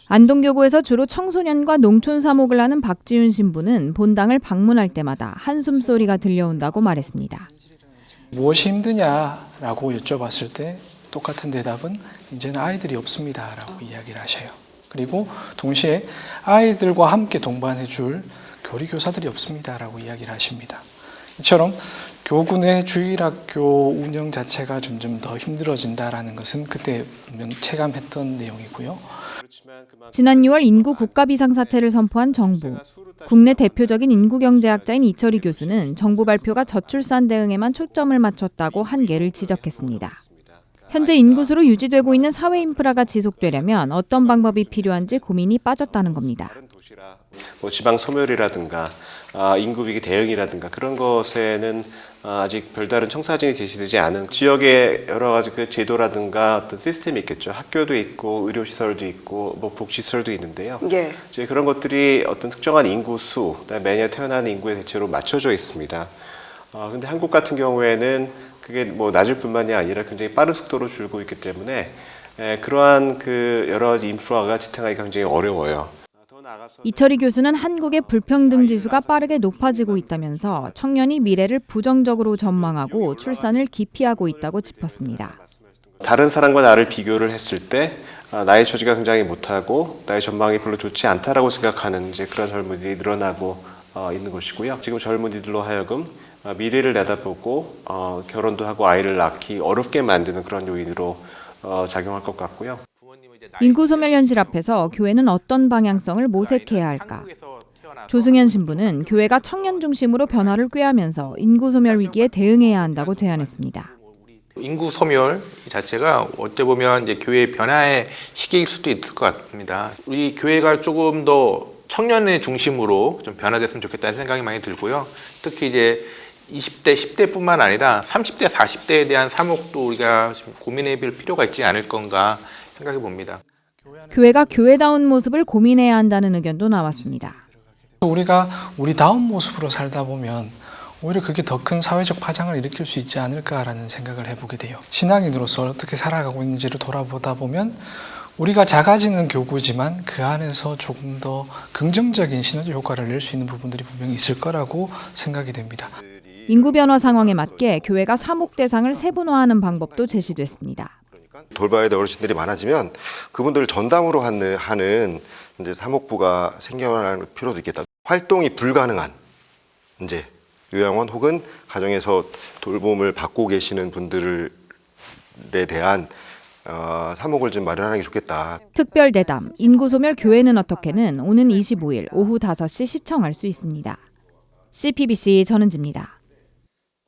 안동교구에서 주로 청소년과 농촌 사목을 하는 박지윤 신부는 본당을 방문할 때마다 한숨소리가 들려온다고 말했습니다. 무엇이 힘드냐라고 여쭤봤을 때 똑같은 대답은 이제는 아이들이 없습니다라고 이야기를 하셔요. 그리고 동시에 아이들과 함께 동반해 줄 교리교사들이 없습니다라고 이야기를 하십니다. 이처럼 교구 내 주일학교 운영 자체가 점점 더 힘들어진다라는 것은 그때 분명 체감했던 내용이고요. 지난 6월 인구 국가 비상사태를 선포한 정부. 국내 대표적인 인구경제학자인 이철희 교수는 정부 발표가 저출산 대응에만 초점을 맞췄다고 한계를 지적했습니다. 현재 인구수로 유지되고 있는 사회 인프라가 지속되려면 어떤 방법이 필요한지 고민이 빠졌다는 겁니다. 지방 소멸이라든가 인구 위기 대응이라든가 그런 것에는 아직 별다른 청사진이 제시되지 않은 지역의 여러 가지 그 제도라든가 어떤 시스템이 있겠죠. 학교도 있고 의료시설도 있고 뭐 복지시설도 있는데요. 예. 이제 그런 것들이 어떤 특정한 인구 수, 매년 태어나는 인구의 대체로 맞춰져 있습니다. 근데 한국 같은 경우에는 그게 뭐 낮을 뿐만이 아니라 굉장히 빠른 속도로 줄고 있기 때문에 그러한 그 여러 가지 인프라가 지탱하기가 굉장히 어려워요. 이철희 교수는 한국의 불평등 지수가 빠르게 높아지고 있다면서 청년이 미래를 부정적으로 전망하고 출산을 기피하고 있다고 짚었습니다. 다른 사람과 나를 비교를 했을 때 나의 처지가 굉장히 못하고 나의 전망이 별로 좋지 않다라고 생각하는 이제 그런 젊은이들이 늘어나고 있는 것이고요. 지금 젊은이들로 하여금 미래를 내다보고 결혼도 하고 아이를 낳기 어렵게 만드는 그런 요인으로 작용할 것 같고요. 인구 소멸 현실 앞에서 교회는 어떤 방향성을 모색해야 할까? 조승현 신부는 교회가 청년 중심으로 변화를 꾀하면서 인구 소멸 위기에 대응해야 한다고 제안했습니다. 인구 소멸 자체가 어떻게 보면 이제 교회의 변화의 시기일 수도 있을 것 같습니다. 우리 교회가 조금 더 청년의 중심으로 좀 변화됐으면 좋겠다는 생각이 많이 들고요. 특히 이제 20대, 10대뿐만 아니라 30대, 40대에 대한 사목도 우리가 좀 고민해 볼 필요가 있지 않을 건가 생각해 봅니다. 교회가 교회다운 모습을 고민해야 한다는 의견도 나왔습니다. 우리가 우리다운 모습으로 살다 보면 오히려 그게 더 큰 사회적 파장을 일으킬 수 있지 않을까라는 생각을 해보게 돼요. 신앙인으로서 어떻게 살아가고 있는지를 돌아보다 보면 우리가 작아지는 교구지만 그 안에서 조금 더 긍정적인 시너지 효과를 낼 수 있는 부분들이 분명히 있을 거라고 생각이 됩니다. 인구 변화 상황에 맞게 교회가 사목 대상을 세분화하는 방법도 제시됐습니다. 돌봐야 될 어르신들이 많아지면 그분들을 전담으로 하는 이제 사목부가 생겨날 필요도 있겠다. 활동이 불가능한 이제 요양원 혹은 가정에서 돌봄을 받고 계시는 분들에 대한 사목을 좀 마련하는 게 좋겠다. 특별 대담 인구 소멸 교회는 어떻게는 오는 25일 오후 5시 시청할 수 있습니다. CPBC 전은지입니다.